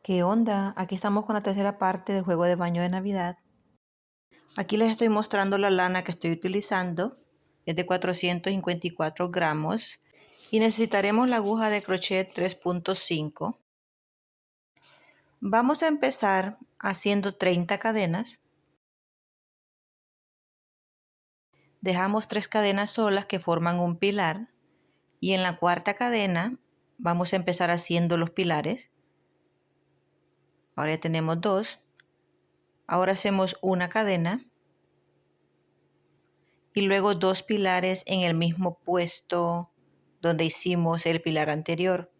¿Qué onda? Aquí estamos con la tercera parte del juego de baño de Navidad. Aquí les estoy mostrando la lana que estoy utilizando. Es de 454 gramos. Y necesitaremos la aguja de crochet 3.5. Vamos a empezar haciendo 30 cadenas. Dejamos 3 cadenas solas que forman un pilar. Y en la cuarta cadena vamos a empezar haciendo los pilares. Ahora ya tenemos 2. Ahora hacemos una cadena. Y luego 2 pilares en el mismo puesto donde hicimos el pilar anterior.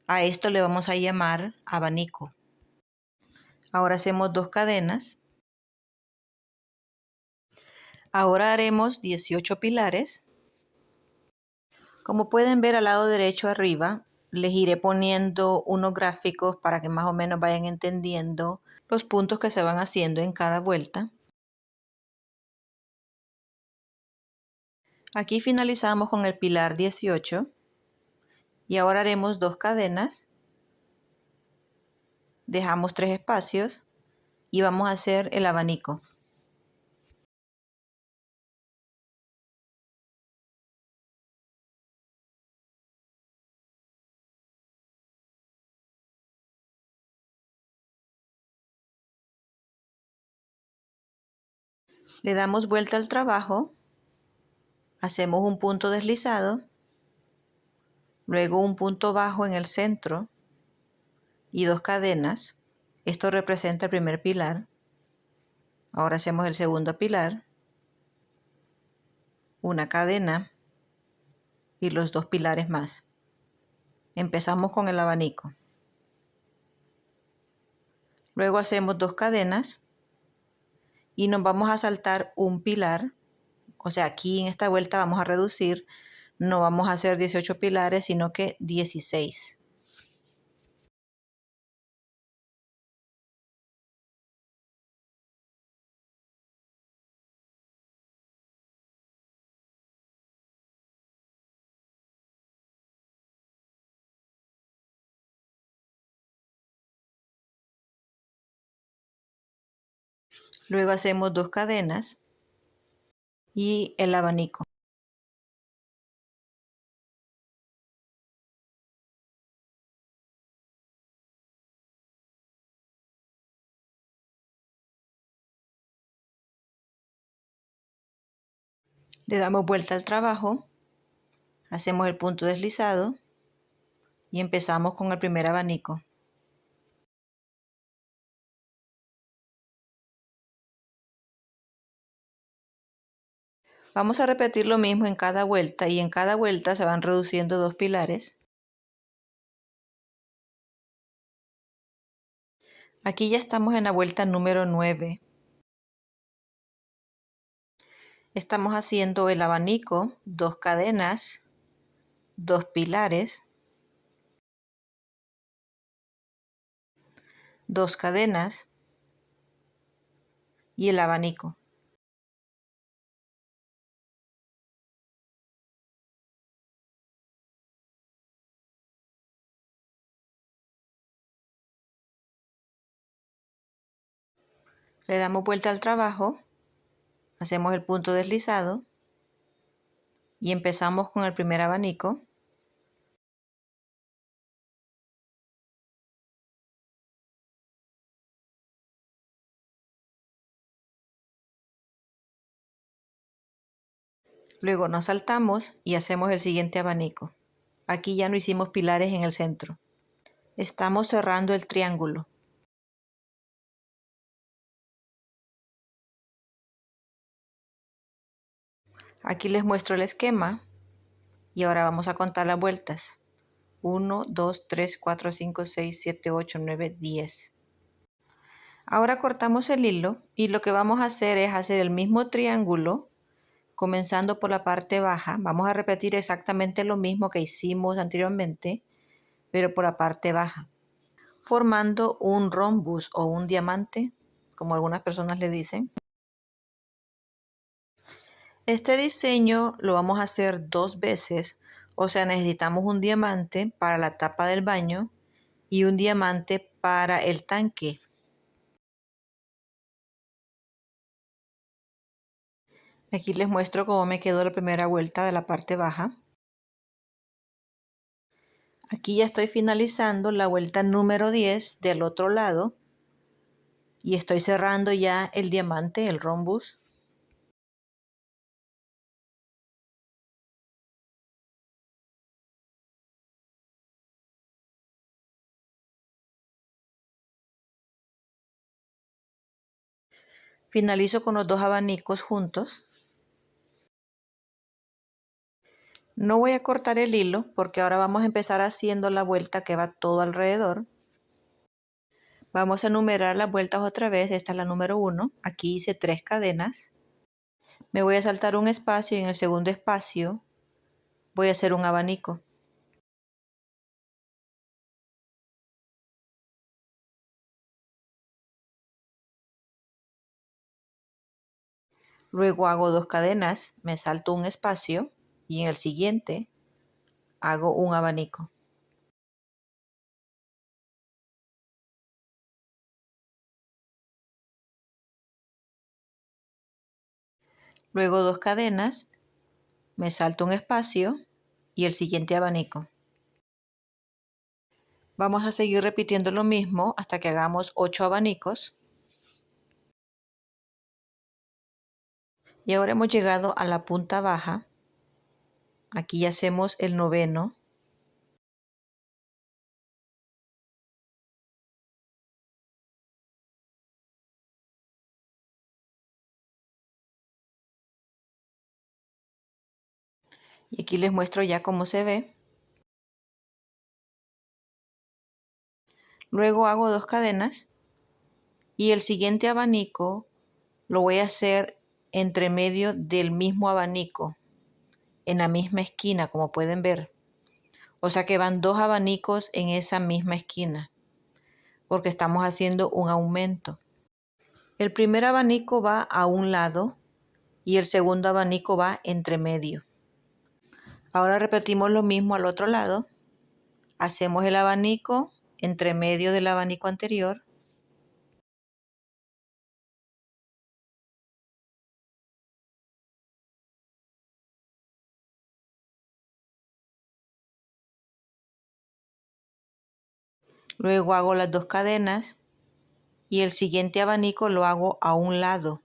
A esto le vamos a llamar abanico. Ahora hacemos 2 cadenas. Ahora haremos 18 pilares. Como pueden ver al lado derecho arriba, les iré poniendo unos gráficos para que más o menos vayan entendiendo los puntos que se van haciendo en cada vuelta. Aquí finalizamos con el pilar 18 y ahora haremos 2 cadenas. Dejamos 3 espacios y vamos a hacer el abanico. Le damos vuelta al trabajo, hacemos un punto deslizado, luego un punto bajo en el centro y 2 cadenas. Esto representa el primer pilar. Ahora hacemos el segundo pilar, una cadena y los 2 pilares más. Empezamos con el abanico. Luego hacemos 2 cadenas y nos vamos a saltar un pilar. O sea, aquí en esta vuelta vamos a reducir. No vamos a hacer 18 pilares, sino que 16. Luego hacemos 2 cadenas y el abanico. Le damos vuelta al trabajo, hacemos el punto deslizado y empezamos con el primer abanico. Vamos a repetir lo mismo en cada vuelta y en cada vuelta se van reduciendo 2 pilares. Aquí ya estamos en la vuelta número 9. Estamos haciendo el abanico, 2 cadenas, 2 pilares, 2 cadenas y el abanico. Le damos vuelta al trabajo, hacemos el punto deslizado y empezamos con el primer abanico. Luego nos saltamos y hacemos el siguiente abanico. Aquí ya no hicimos pilares en el centro. Estamos cerrando el triángulo. Aquí les muestro el esquema y ahora vamos a contar las vueltas. 1, 2, 3, 4, 5, 6, 7, 8, 9, 10. Ahora cortamos el hilo y lo que vamos a hacer es hacer el mismo triángulo comenzando por la parte baja. Vamos a repetir exactamente lo mismo que hicimos anteriormente, pero por la parte baja, formando un rombus o un diamante, como algunas personas le dicen. Este diseño lo vamos a hacer 2 veces, o sea, necesitamos un diamante para la tapa del baño y un diamante para el tanque. Aquí les muestro cómo me quedó la primera vuelta de la parte baja. Aquí ya estoy finalizando la vuelta número 10 del otro lado y estoy cerrando ya el diamante, el rhombus. Finalizo con los dos abanicos juntos. No voy a cortar el hilo porque ahora vamos a empezar haciendo la vuelta que va todo alrededor. Vamos a numerar las vueltas otra vez. Esta es la número 1. Aquí hice 3 cadenas. Me voy a saltar un espacio y en el segundo espacio voy a hacer un abanico. Luego hago 2 cadenas, me salto un espacio y en el siguiente hago un abanico. Luego 2 cadenas, me salto un espacio y el siguiente abanico. Vamos a seguir repitiendo lo mismo hasta que hagamos 8 abanicos. Y ahora hemos llegado a la punta baja. Aquí ya hacemos el noveno. Y aquí les muestro ya cómo se ve. Luego hago 2 cadenas y el siguiente abanico lo voy a hacer entre medio del mismo abanico, en la misma esquina, como pueden ver. O sea que van 2 abanicos en esa misma esquina, porque estamos haciendo un aumento. El primer abanico va a un lado y el segundo abanico va entre medio. Ahora repetimos lo mismo al otro lado. Hacemos el abanico entre medio del abanico anterior. Luego hago las 2 cadenas y el siguiente abanico lo hago a un lado.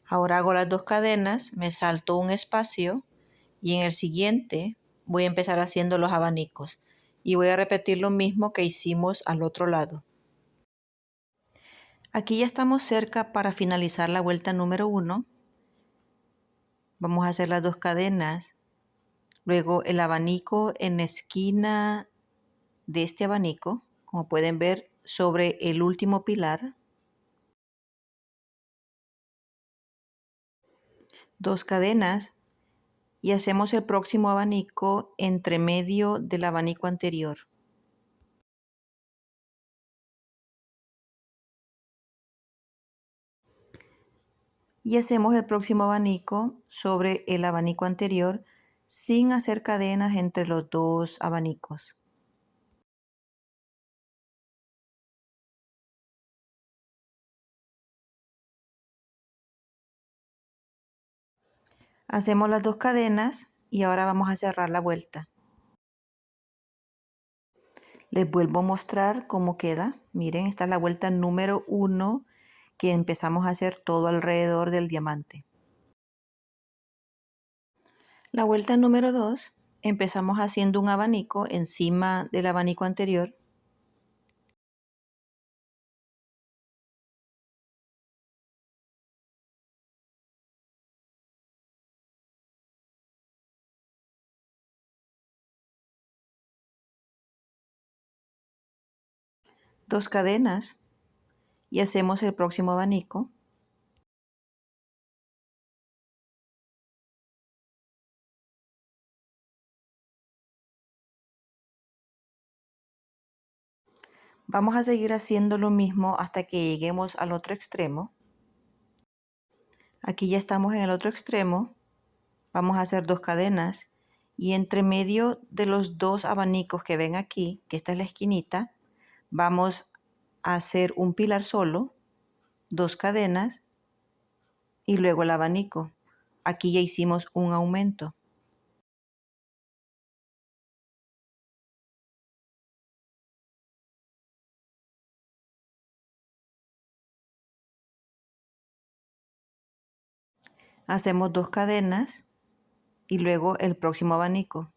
Ahora hago las 2 cadenas, me salto un espacio y en el siguiente voy a empezar haciendo los abanicos y voy a repetir lo mismo que hicimos al otro lado. Aquí ya estamos cerca para finalizar la vuelta número 1. Vamos a hacer las 2 cadenas, luego el abanico en la esquina de este abanico, como pueden ver, sobre el último pilar. 2 cadenas y hacemos el próximo abanico entre medio del abanico anterior. Y hacemos el próximo abanico sobre el abanico anterior sin hacer cadenas entre los 2 abanicos. Hacemos las 2 cadenas y ahora vamos a cerrar la vuelta. Les vuelvo a mostrar cómo queda. Miren, esta es la vuelta número 1 que empezamos a hacer todo alrededor del diamante. La vuelta número 2 empezamos haciendo un abanico encima del abanico anterior. Dos cadenas y hacemos el próximo abanico. Vamos a seguir haciendo lo mismo hasta que lleguemos al otro extremo. Aquí ya estamos en el otro extremo. Vamos a hacer 2 cadenas y entre medio de los 2 abanicos que ven aquí, que esta es la esquinita, vamos a hacer un pilar solo, 2 cadenas y luego el abanico. Aquí ya hicimos un aumento. Hacemos 2 cadenas y luego el próximo abanico.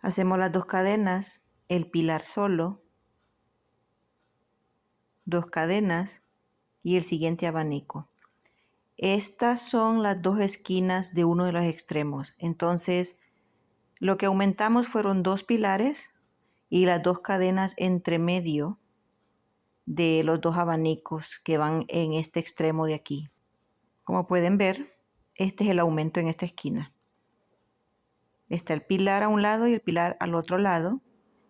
Hacemos las 2 cadenas, el pilar solo, 2 cadenas y el siguiente abanico. Estas son las 2 esquinas de uno de los extremos. Entonces, lo que aumentamos fueron 2 pilares y las 2 cadenas entre medio de los 2 abanicos que van en este extremo de aquí. Como pueden ver, este es el aumento en esta esquina. Está el pilar a un lado y el pilar al otro lado,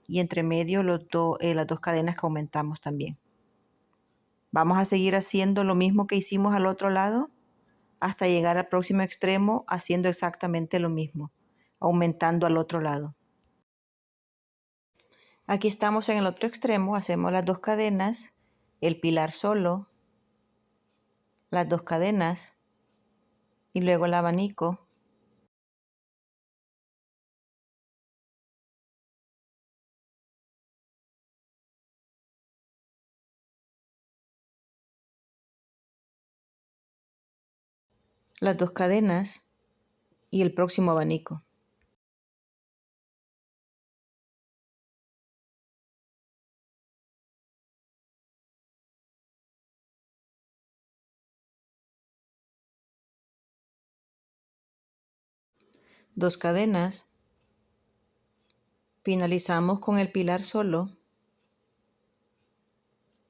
y entre medio las 2 cadenas que aumentamos también. Vamos a seguir haciendo lo mismo que hicimos al otro lado hasta llegar al próximo extremo haciendo exactamente lo mismo, aumentando al otro lado. Aquí estamos en el otro extremo, hacemos las 2 cadenas, el pilar solo, las 2 cadenas y luego el abanico. Las 2 cadenas y el próximo abanico. Dos cadenas, finalizamos con el pilar solo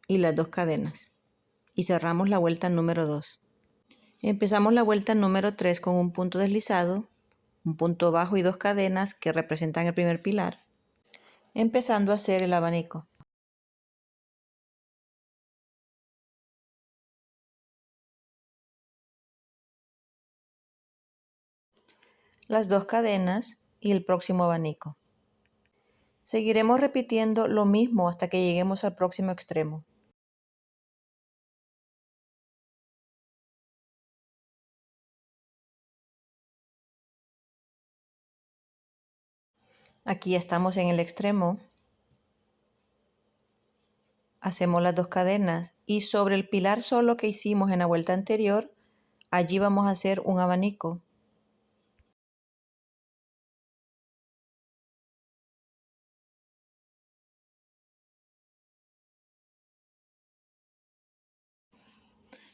y las 2 cadenas y cerramos la vuelta número 2. Empezamos la vuelta número 3 con un punto deslizado, un punto bajo y 2 cadenas que representan el primer pilar, empezando a hacer el abanico. Las 2 cadenas y el próximo abanico. Seguiremos repitiendo lo mismo hasta que lleguemos al próximo extremo. Aquí estamos en el extremo. Hacemos las 2 cadenas y sobre el pilar solo que hicimos en la vuelta anterior, allí vamos a hacer un abanico.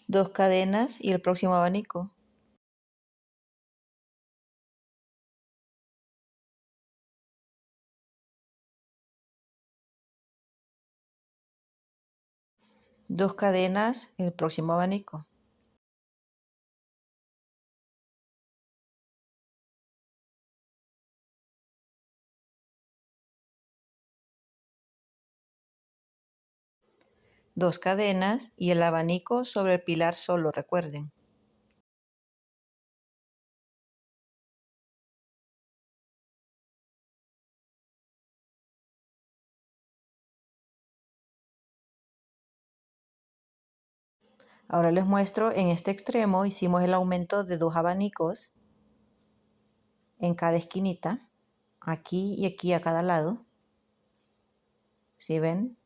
Dos cadenas y el próximo abanico. Dos cadenas, el próximo abanico. Dos cadenas y el abanico sobre el pilar solo, recuerden. Ahora les muestro, en este extremo hicimos el aumento de 2 abanicos en cada esquinita, aquí y aquí a cada lado. ¿Sí ven?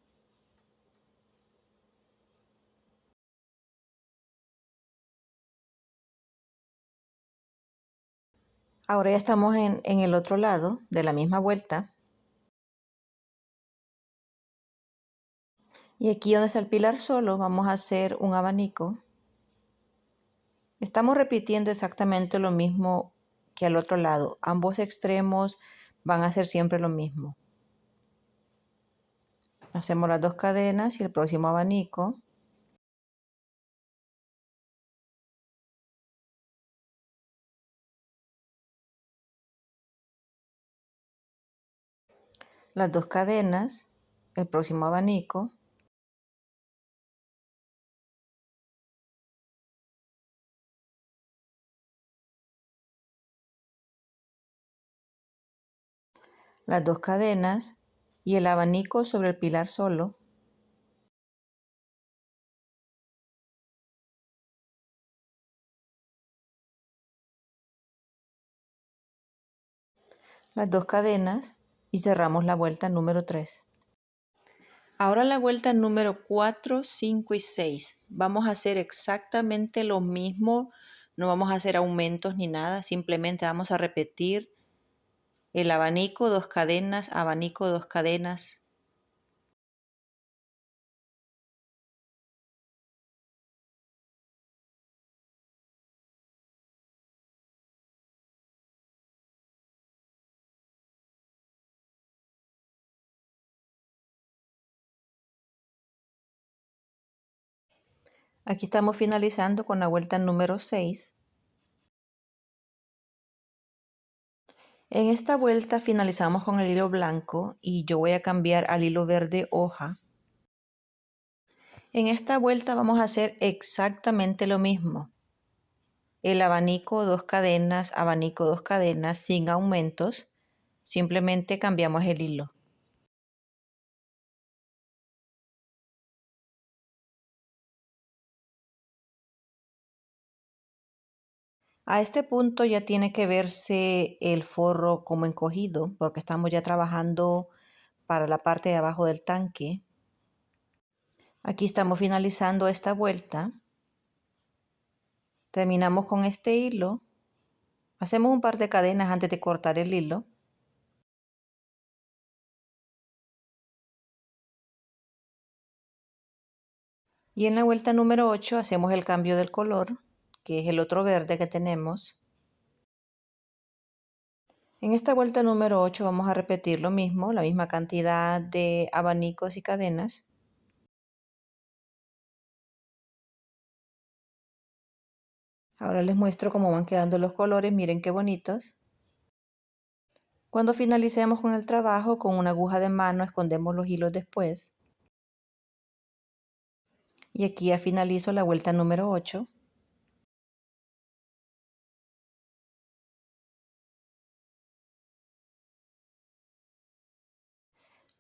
Ahora ya estamos en el otro lado de la misma vuelta. Y aquí donde está el pilar solo vamos a hacer un abanico. Estamos repitiendo exactamente lo mismo que al otro lado. Ambos extremos van a hacer siempre lo mismo. Hacemos las 2 cadenas y el próximo abanico. las 2 cadenas, el próximo abanico, las 2 cadenas y el abanico sobre el pilar solo, las 2 cadenas y cerramos la vuelta número 3. Ahora la vuelta número 4, 5 y 6. Vamos a hacer exactamente lo mismo, no vamos a hacer aumentos ni nada, simplemente vamos a repetir el abanico, 2 cadenas, abanico, 2 cadenas. Aquí estamos finalizando con la vuelta número 6. En esta vuelta finalizamos con el hilo blanco y yo voy a cambiar al hilo verde hoja. En esta vuelta vamos a hacer exactamente lo mismo. El abanico, 2 cadenas, abanico, 2 cadenas, sin aumentos. Simplemente cambiamos el hilo. A este punto ya tiene que verse el forro como encogido porque estamos ya trabajando para la parte de abajo del tanque. Aquí estamos finalizando esta vuelta. Terminamos con este hilo. Hacemos un par de cadenas antes de cortar el hilo. Y en la vuelta número 8 hacemos el cambio del color, que es el otro verde que tenemos. En esta vuelta número 8 vamos a repetir lo mismo, la misma cantidad de abanicos y cadenas. Ahora les muestro cómo van quedando los colores, miren qué bonitos. Cuando finalicemos con el trabajo, con una aguja de mano escondemos los hilos después. Y aquí ya finalizo la vuelta número 8.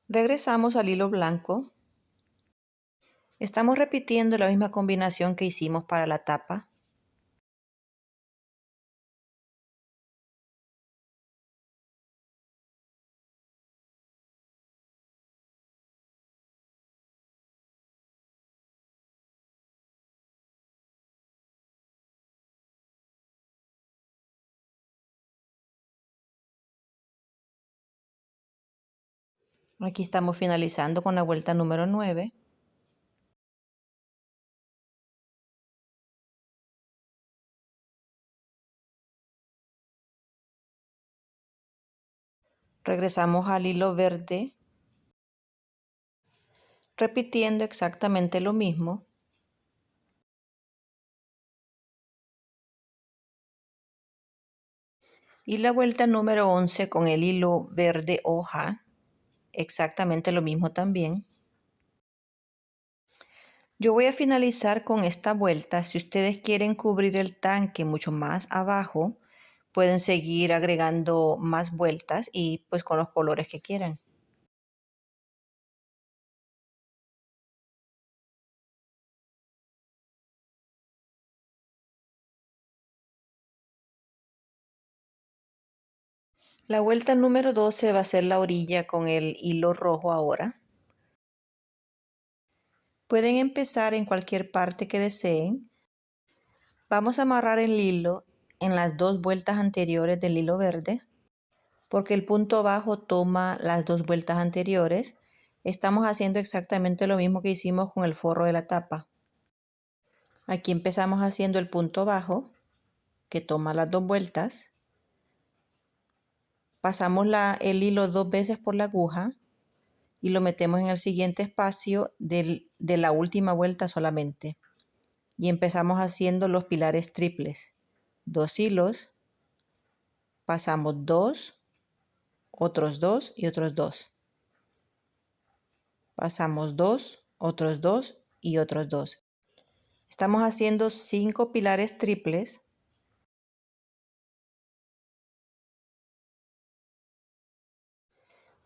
Regresamos al hilo blanco. Estamos repitiendo la misma combinación que hicimos para la tapa. Aquí estamos finalizando con la vuelta número 9. Regresamos al hilo verde, repitiendo exactamente lo mismo. Y la vuelta número 11 con el hilo verde hoja, exactamente lo mismo también. Yo voy a finalizar con esta vuelta. Si ustedes quieren cubrir el tanque mucho más abajo, pueden seguir agregando más vueltas y pues con los colores que quieran. La vuelta número 12 va a ser la orilla con el hilo rojo ahora. Pueden empezar en cualquier parte que deseen. Vamos a amarrar el hilo en las 2 vueltas anteriores del hilo verde, porque el punto bajo toma las 2 vueltas anteriores. Estamos haciendo exactamente lo mismo que hicimos con el forro de la tapa. Aquí empezamos haciendo el punto bajo, que toma las 2 vueltas. Pasamos el hilo 2 veces por la aguja y lo metemos en el siguiente espacio de la última vuelta solamente. Y empezamos haciendo los pilares triples. 2 hilos, pasamos 2, otros 2 y otros 2. Pasamos 2, otros 2 y otros 2. Estamos haciendo 5 pilares triples.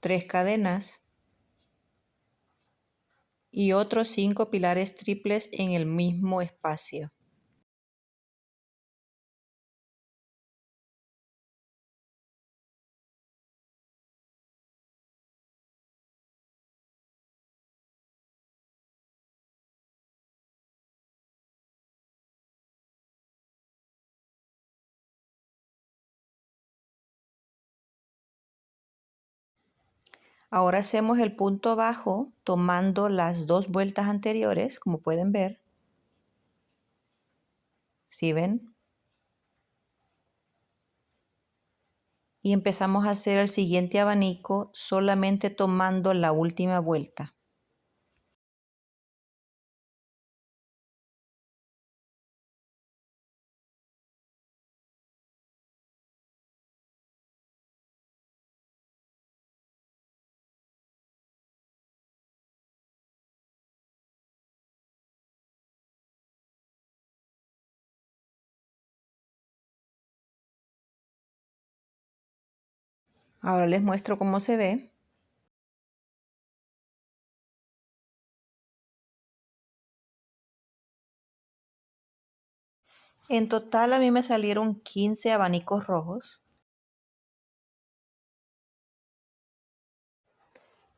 3 cadenas y otros 5 pilares triples en el mismo espacio. Ahora hacemos el punto bajo tomando las 2 vueltas anteriores, como pueden ver. ¿Sí ven? Y empezamos a hacer el siguiente abanico solamente tomando la última vuelta. Ahora les muestro cómo se ve. En total a mí me salieron 15 abanicos rojos.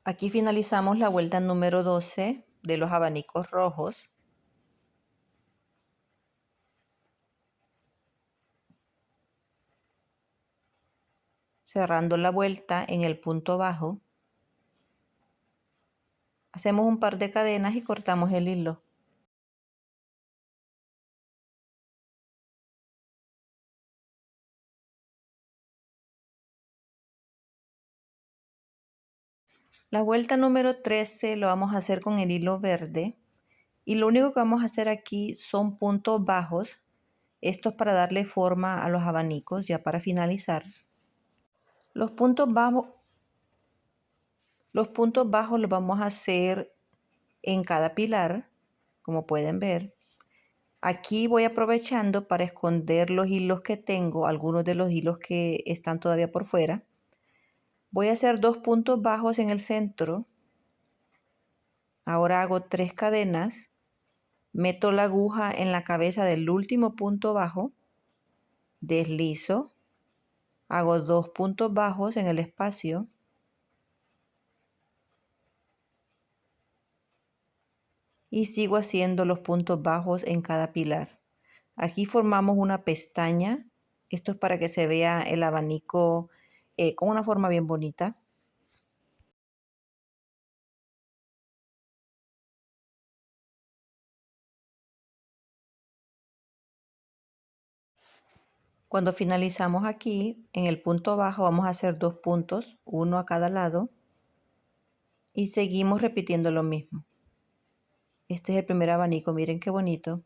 Aquí finalizamos la vuelta número 12 de los abanicos rojos. Cerrando la vuelta en el punto bajo. Hacemos un par de cadenas y cortamos el hilo. La vuelta número 13 lo vamos a hacer con el hilo verde. Y lo único que vamos a hacer aquí son puntos bajos. Esto es para darle forma a los abanicos, ya para finalizar. Los puntos bajos los vamos a hacer en cada pilar, como pueden ver. Aquí voy aprovechando para esconder los hilos que tengo, algunos de los hilos que están todavía por fuera. Voy a hacer 2 puntos bajos en el centro. Ahora hago 3 cadenas. Meto la aguja en la cabeza del último punto bajo. Deslizo. Hago 2 puntos bajos en el espacio. Y sigo haciendo los puntos bajos en cada pilar. Aquí formamos una pestaña. Esto es para que se vea el abanico con una forma bien bonita. Cuando finalizamos aquí, en el punto bajo vamos a hacer 2 puntos, uno a cada lado. Y seguimos repitiendo lo mismo. Este es el primer abanico, miren qué bonito.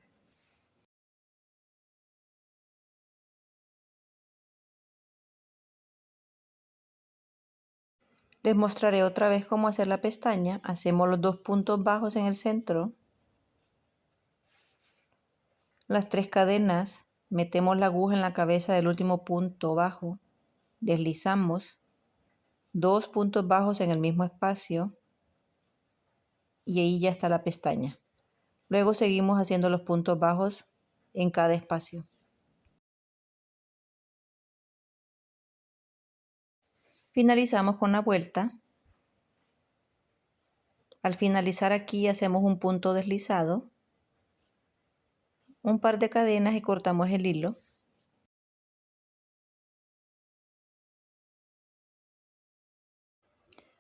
Les mostraré otra vez cómo hacer la pestaña. Hacemos los 2 puntos bajos en el centro. Las 3 cadenas. Metemos la aguja en la cabeza del último punto bajo. Deslizamos. 2 puntos bajos en el mismo espacio. Y ahí ya está la pestaña. Luego seguimos haciendo los puntos bajos en cada espacio. Finalizamos con la vuelta. Al finalizar aquí hacemos un punto deslizado, un par de cadenas y cortamos el hilo.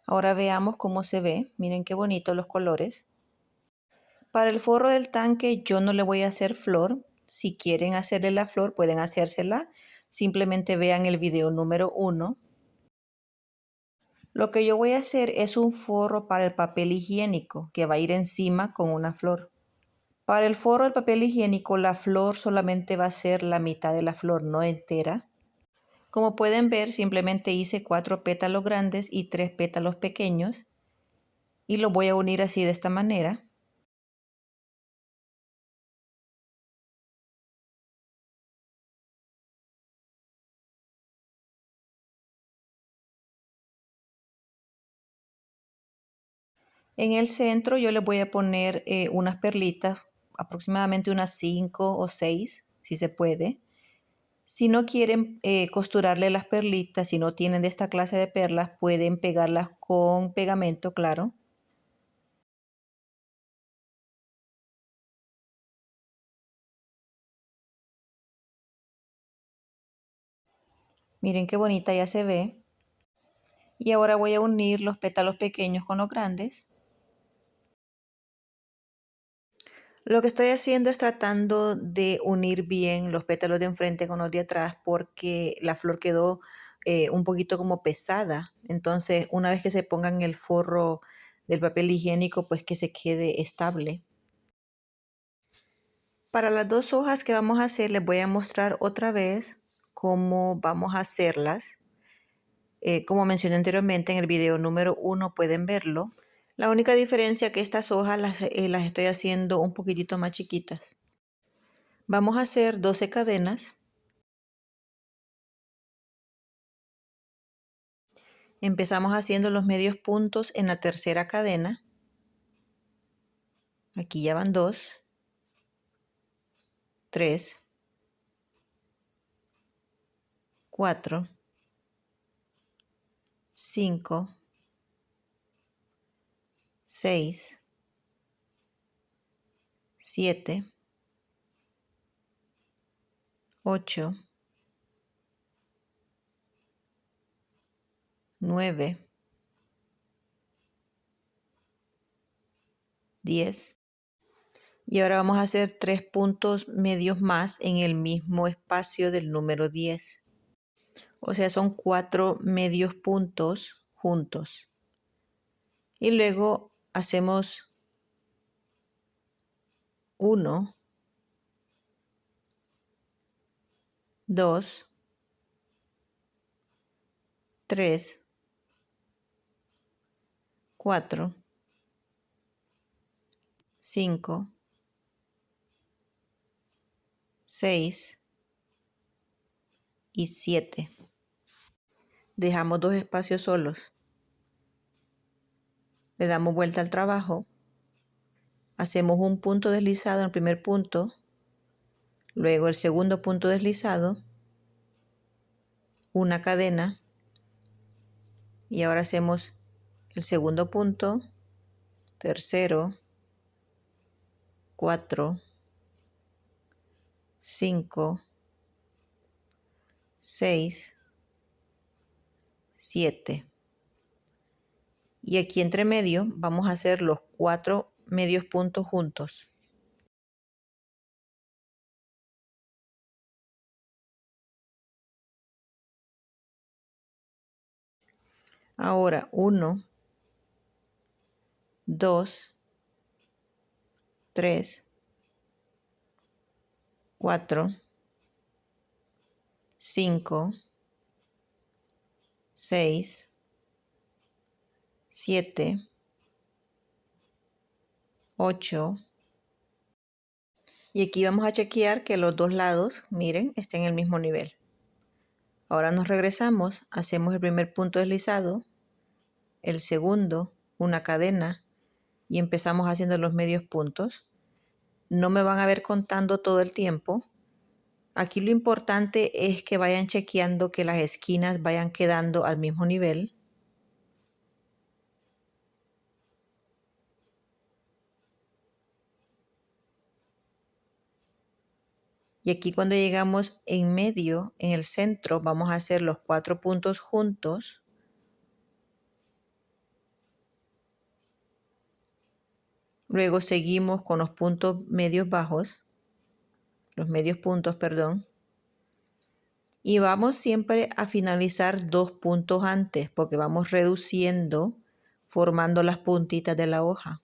Ahora veamos cómo se ve. Miren qué bonitos los colores. Para el forro del tanque yo no le voy a hacer flor. Si quieren hacerle la flor pueden hacérsela. Simplemente vean el video número 1. Lo que yo voy a hacer es un forro para el papel higiénico que va a ir encima con una flor. Para el forro del papel higiénico la flor solamente va a ser la mitad de la flor, no entera. Como pueden ver, simplemente hice 4 pétalos grandes y 3 pétalos pequeños. y lo voy a unir así de esta manera. En el centro yo le voy a poner unas perlitas, aproximadamente unas 5 o 6, si se puede. Si no quieren costurarle las perlitas, si no tienen de esta clase de perlas, pueden pegarlas con pegamento, claro. Miren qué bonita ya se ve. Y ahora voy a unir los pétalos pequeños con los grandes. Lo que estoy haciendo es tratando de unir bien los pétalos de enfrente con los de atrás porque la flor quedó un poquito como pesada. Entonces, una vez que se pongan el forro del papel higiénico, pues que se quede estable. Para las dos hojas que vamos a hacer, les voy a mostrar otra vez cómo vamos a hacerlas. Como mencioné anteriormente en el video número 1, pueden verlo. La única diferencia que estas hojas las estoy haciendo un poquitito más chiquitas. Vamos a hacer 12 cadenas. Empezamos haciendo los medios puntos en la tercera cadena. Aquí ya van 2, 3, 4, 5, 6, 7, 8, 9, 10. Y ahora vamos a hacer 3 puntos medios más en el mismo espacio del número 10. O sea, son 4 medios puntos juntos. Y luego hacemos 1, 2, 3, 4, 5, 6 y 7. Dejamos 2 espacios solos. Le damos vuelta al trabajo. Hacemos un punto deslizado en el primer punto. Luego el segundo punto deslizado. Una cadena. Y ahora hacemos el segundo punto. Tercero. 4, 5, 6, 7. Y aquí entre medio vamos a hacer los 4 medios puntos juntos. Ahora 1, 2, 3, 4, 5, 6, 7, 8. Y aquí vamos a chequear que los dos lados, miren, estén en el mismo nivel. Ahora nos regresamos, hacemos el primer punto deslizado, el segundo, una cadena, y empezamos haciendo los medios puntos. No me van a ver contando todo el tiempo. Aquí lo importante es que vayan chequeando que las esquinas vayan quedando al mismo nivel. Y aquí cuando llegamos en medio, en el centro, vamos a hacer los 4 puntos juntos. Luego seguimos con los puntos medios bajos, los medios puntos, perdón. Y vamos siempre a finalizar 2 puntos antes porque vamos reduciendo, formando las puntitas de la hoja.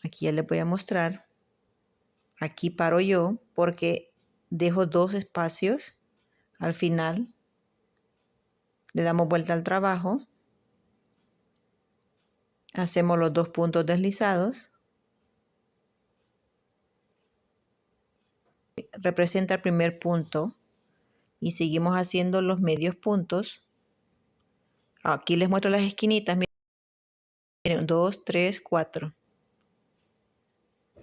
Aquí ya les voy a mostrar. Aquí paro yo porque dejo 2 espacios al final. Le damos vuelta al trabajo. Hacemos los 2 puntos deslizados. Representa el primer punto y seguimos haciendo los medios puntos. Aquí les muestro las esquinitas. Miren, 2, 3, 4.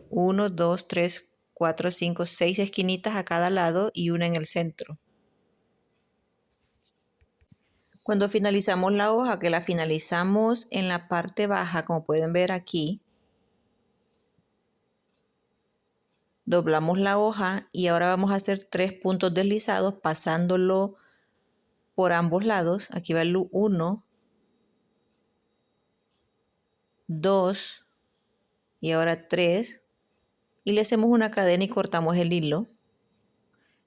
1, 2, 3, 4, 5, 6 esquinitas a cada lado y una en el centro. Cuando finalizamos la hoja, que la finalizamos en la parte baja, como pueden ver aquí, doblamos la hoja y ahora vamos a hacer 3 puntos deslizados pasándolo por ambos lados. Aquí va el 1, 2 y ahora 3. Y le hacemos una cadena y cortamos el hilo.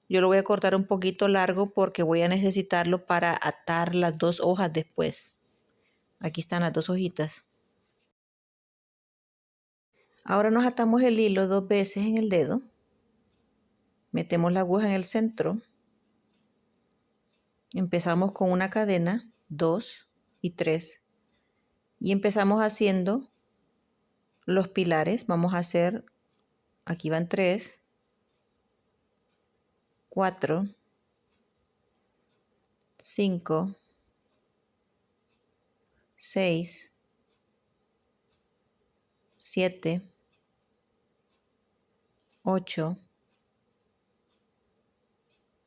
Yo lo voy a cortar un poquito largo porque voy a necesitarlo para atar las 2 hojas después. Aquí están las 2 hojitas. Ahora nos atamos el hilo 2 veces en el dedo. Metemos la aguja en el centro. Empezamos con una cadena, 2 y 3. Y empezamos haciendo los pilares. Vamos a hacer, aquí van 3, 4, 5, 6, 7, 8,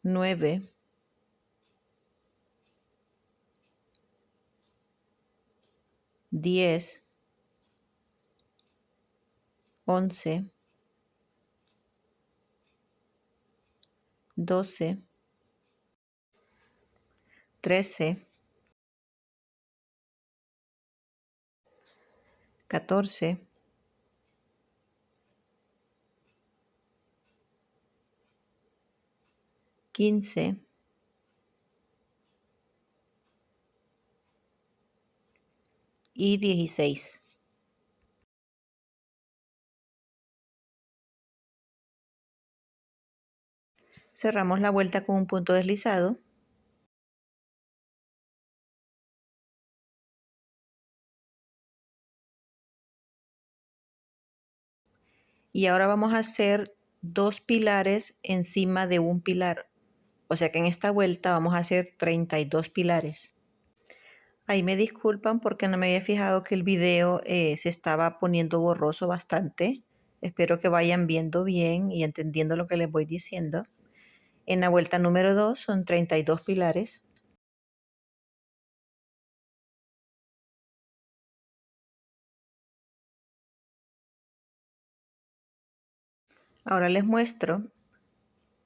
9, 10, 11, 12, 13, 14, 15, 16. Cerramos la vuelta con un punto deslizado. Y ahora vamos a hacer 2 pilares encima de un pilar. O sea que en esta vuelta vamos a hacer 32 pilares. Ahí me disculpan porque no me había fijado que el video se estaba poniendo borroso bastante. Espero que vayan viendo bien y entendiendo lo que les voy diciendo. En la vuelta número 2 son 32 pilares. Ahora les muestro.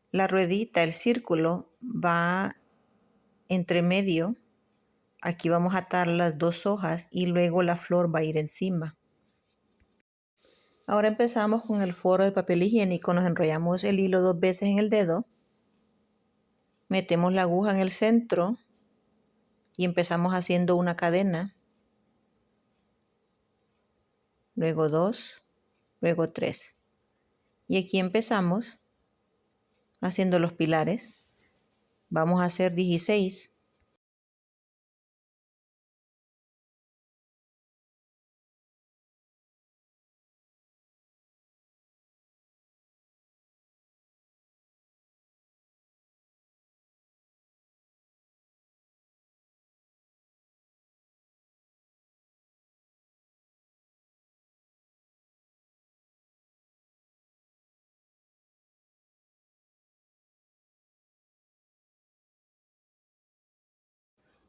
La ruedita, el círculo, va entre medio. Aquí vamos a atar las 2 hojas y luego la flor va a ir encima. Ahora empezamos con el forro de papel higiénico. Nos enrollamos el hilo 2 veces en el dedo. Metemos la aguja en el centro y empezamos haciendo una cadena. Luego 2, luego 3. Y aquí empezamos haciendo los pilares. Vamos a hacer 16.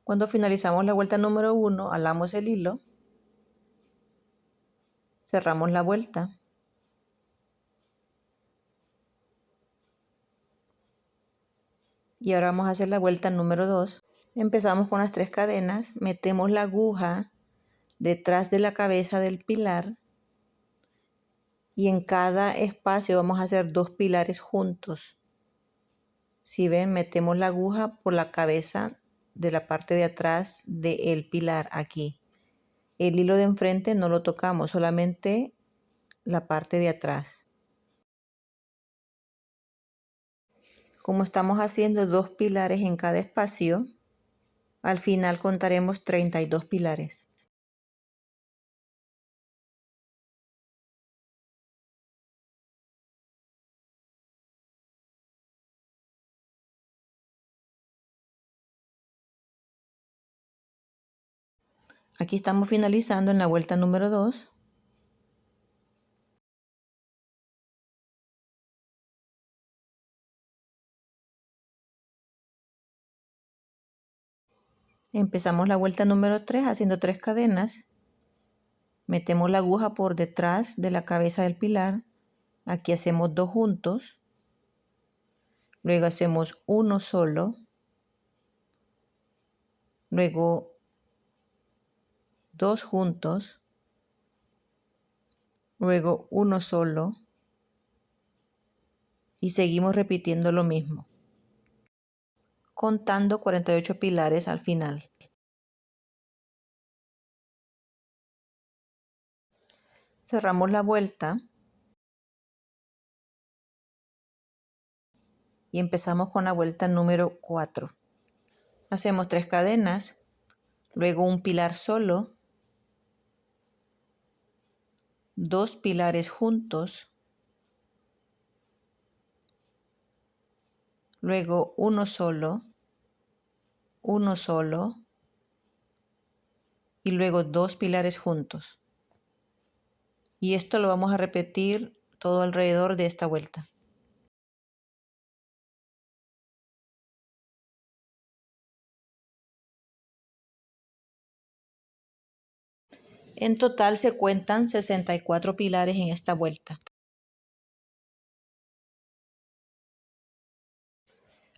Cuando finalizamos la vuelta número 1, alamos el hilo, cerramos la vuelta y ahora vamos a hacer la vuelta número 2. Empezamos con las 3 cadenas, metemos la aguja detrás de la cabeza del pilar y en cada espacio vamos a hacer 2 pilares juntos. Si ven, metemos la aguja por la cabeza de la parte de atrás del pilar aquí. El hilo de enfrente no lo tocamos, solamente la parte de atrás. Como estamos haciendo 2 pilares en cada espacio, al final contaremos 32 pilares. Aquí estamos finalizando en la vuelta número 2. Empezamos la vuelta número 3 haciendo 3 cadenas. Metemos la aguja por detrás de la cabeza del pilar. Aquí hacemos 2 juntos. Luego hacemos uno solo. Luego 2 juntos. Luego uno solo. Y seguimos repitiendo lo mismo, contando 48 pilares al final. Cerramos la vuelta y empezamos con la vuelta número 4. Hacemos 3 cadenas, luego un pilar solo, 2 pilares juntos, luego uno solo y luego 2 pilares juntos. Y esto lo vamos a repetir todo alrededor de esta vuelta. En total se cuentan 64 pilares en esta vuelta.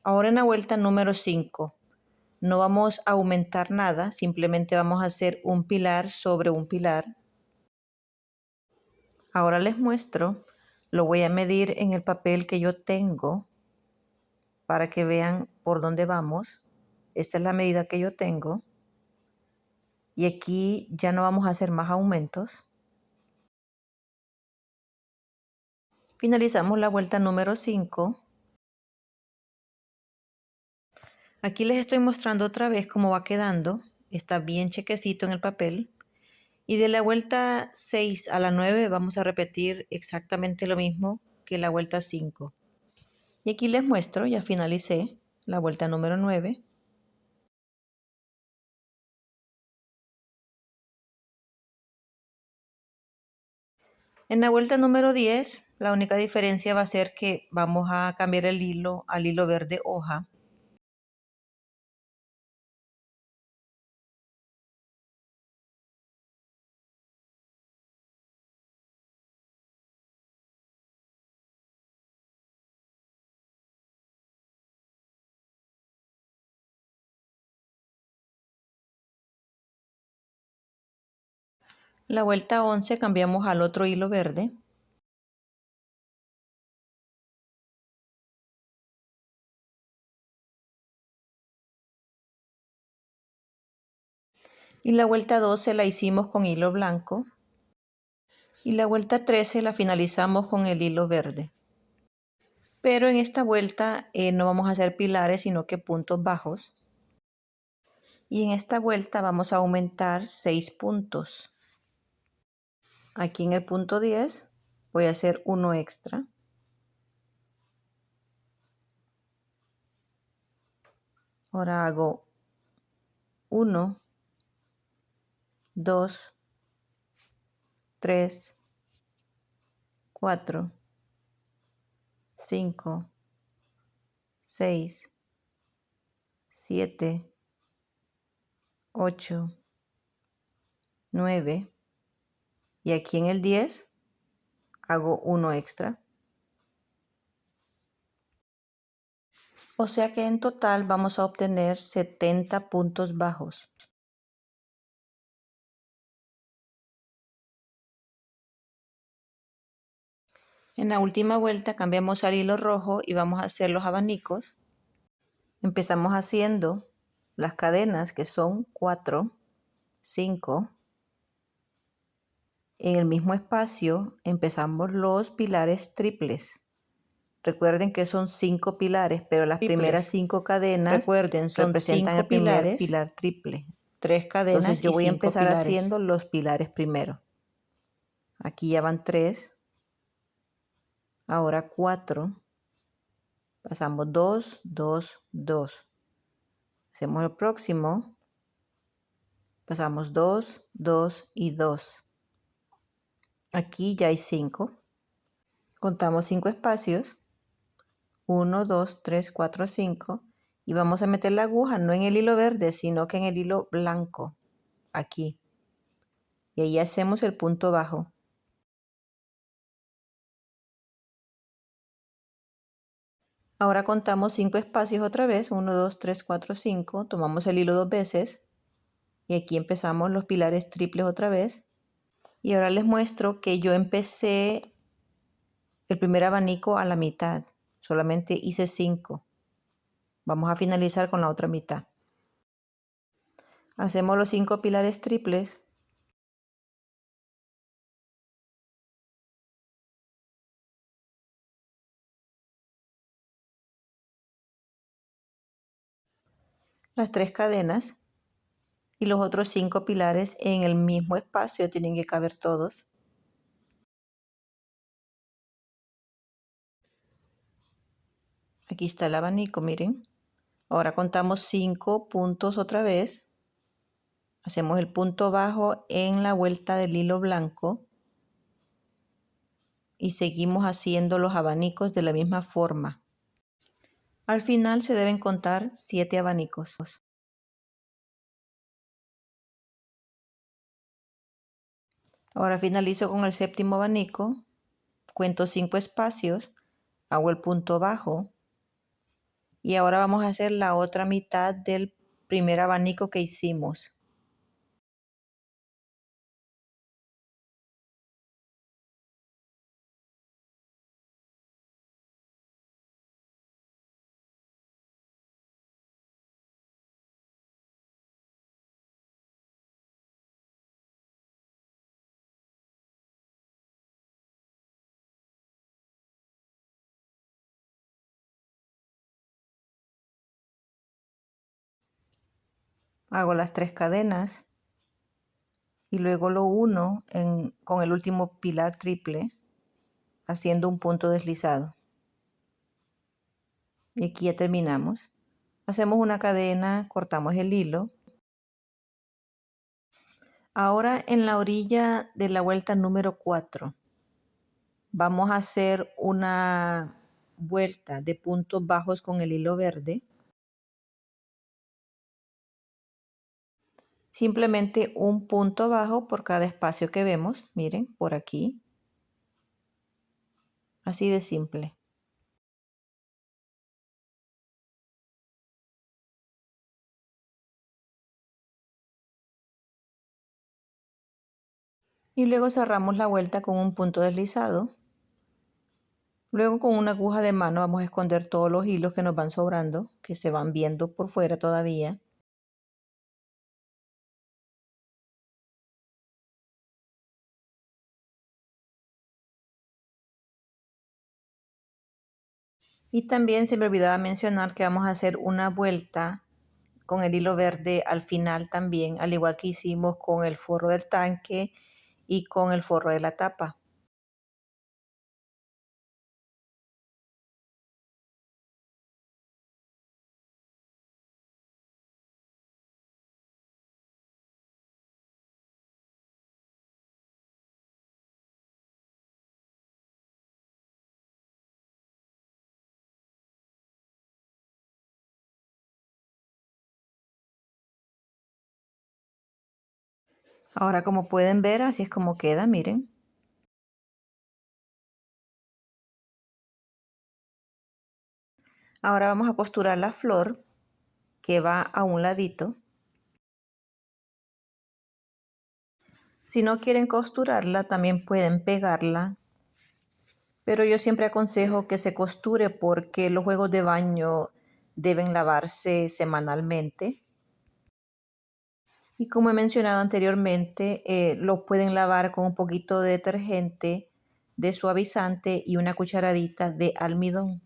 Ahora en la vuelta número 5 no vamos a aumentar nada, simplemente vamos a hacer un pilar sobre un pilar. Ahora les muestro, lo voy a medir en el papel que yo tengo para que vean por dónde vamos. Esta es la medida que yo tengo. Y aquí ya no vamos a hacer más aumentos. Finalizamos la vuelta número 5. Aquí les estoy mostrando otra vez cómo va quedando. Está bien chequecito en el papel. Y de la vuelta 6 a la 9 vamos a repetir exactamente lo mismo que la vuelta 5. Y aquí les muestro, ya finalicé la vuelta número 9. En la vuelta número 10, la única diferencia va a ser que vamos a cambiar el hilo al hilo verde hoja. La vuelta 11 cambiamos al otro hilo verde. Y la vuelta 12 la hicimos con hilo blanco. Y la vuelta 13 la finalizamos con el hilo verde. Pero en esta vuelta no vamos a hacer pilares, sino que puntos bajos. Y en esta vuelta vamos a aumentar 6 puntos. Aquí en el punto 10 voy a hacer uno extra. Ahora hago 1, 2, 3, 4, 5, 6, 7, 8, 9 y aquí en el 10 hago uno extra. O sea que en total vamos a obtener 70 puntos bajos. En la última vuelta cambiamos al hilo rojo y vamos a hacer los abanicos. Empezamos haciendo las cadenas que son 4, 5. En el mismo espacio empezamos los pilares triples. Recuerden que son 5 pilares, pero las primeras 5 cadenas, recuerden, son representan el primer pilar triple. 3 cadenas. Entonces yo voy a empezar haciendo los pilares primero. Aquí ya van 3. Ahora 4. Pasamos 2, 2, 2. Hacemos el próximo. Pasamos 2, 2 y 2. Aquí ya hay 5. Contamos 5 espacios. 1, 2, 3, 4, 5. Y vamos a meter la aguja no en el hilo verde, sino que en el hilo blanco. Aquí. Y ahí hacemos el punto bajo. Ahora contamos 5 espacios otra vez. 1, 2, 3, 4, 5. Tomamos el hilo 2 veces. Y aquí empezamos los pilares triples otra vez. Y ahora les muestro que yo empecé el primer abanico a la mitad. Solamente hice 5. Vamos a finalizar con la otra mitad. Hacemos los 5 pilares triples. Las 3 cadenas. Y los otros 5 pilares en el mismo espacio. Tienen que caber todos. Aquí está el abanico, miren. Ahora contamos 5 puntos otra vez. Hacemos el punto bajo en la vuelta del hilo blanco. Y seguimos haciendo los abanicos de la misma forma. Al final se deben contar 7 abanicos. Ahora finalizo con el séptimo abanico. Cuento 5 espacios. Hago el punto bajo. Y ahora vamos a hacer la otra mitad del primer abanico que hicimos. Hago las 3 cadenas y luego lo uno con el último pilar triple haciendo un punto deslizado. Y aquí ya terminamos. Hacemos una cadena, cortamos el hilo. Ahora en la orilla de la vuelta número 4 vamos a hacer una vuelta de puntos bajos con el hilo verde. Simplemente un punto bajo por cada espacio que vemos. Miren, por aquí. Así de simple. Y luego cerramos la vuelta con un punto deslizado. Luego con una aguja de mano vamos a esconder todos los hilos que nos van sobrando, que se van viendo por fuera todavía. Y también se me olvidaba mencionar que vamos a hacer una vuelta con el hilo verde al final también, al igual que hicimos con el forro del tanque y con el forro de la tapa. Ahora como pueden ver, así es como queda, miren. Ahora vamos a costurar la flor que va a un ladito. Si no quieren costurarla, también pueden pegarla. Pero yo siempre aconsejo que se costure porque los juegos de baño deben lavarse semanalmente. Y como he mencionado anteriormente, lo pueden lavar con un poquito de detergente, de suavizante y una cucharadita de almidón.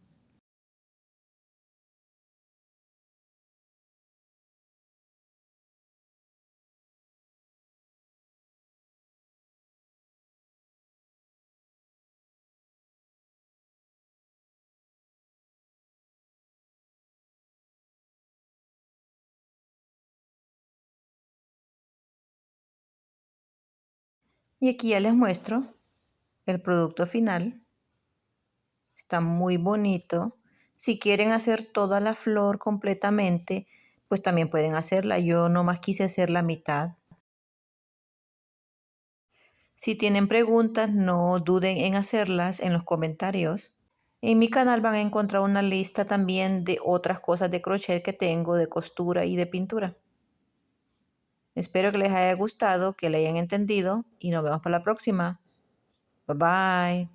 Y aquí ya les muestro el producto final. Está muy bonito. Si quieren hacer toda la flor completamente, pues también pueden hacerla. Yo nomás quise hacer la mitad. Si tienen preguntas, no duden en hacerlas en los comentarios. En mi canal van a encontrar una lista también de otras cosas de crochet que tengo, de costura y de pintura. Espero que les haya gustado, que le hayan entendido y nos vemos para la próxima. Bye bye.